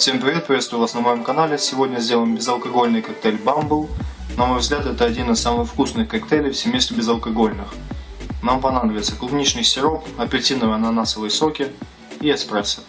Всем привет, приветствую вас на моем канале. Сегодня сделаем безалкогольный коктейль Bumble. На мой взгляд, это один из самых вкусных коктейлей в семействе безалкогольных. Нам понадобится клубничный сироп, апельсиновые ананасовые соки и эспрессо.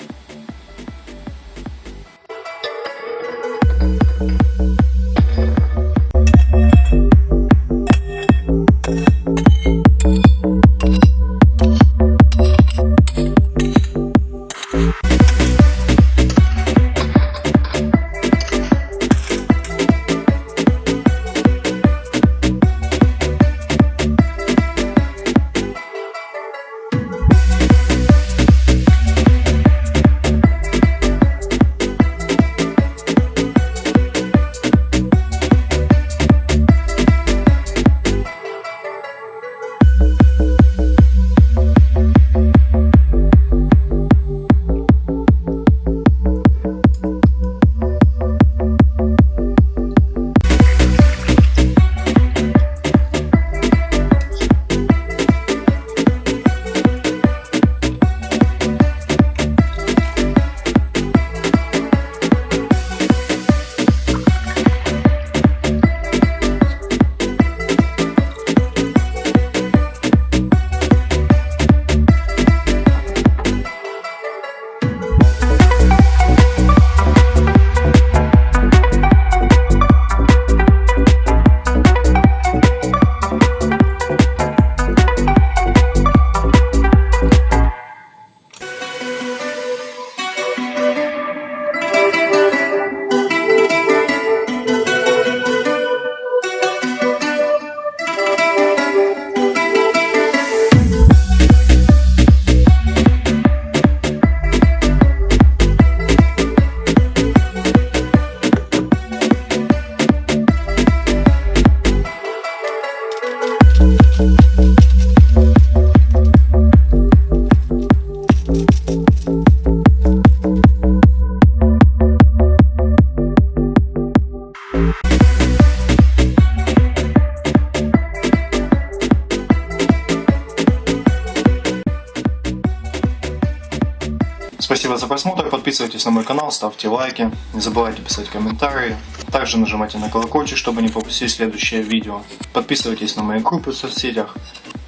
Спасибо за просмотр, подписывайтесь на мой канал, ставьте лайки, не забывайте писать комментарии, также нажимайте на колокольчик, чтобы не пропустить следующее видео. Подписывайтесь на мои группы в соцсетях,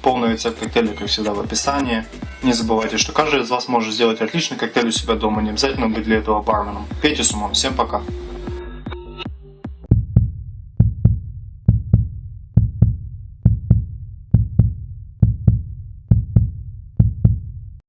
полный рецепт коктейля, как всегда, в описании. Не забывайте, что каждый из вас может сделать отличный коктейль у себя дома, не обязательно быть для этого барменом. Пейте с умом, всем пока!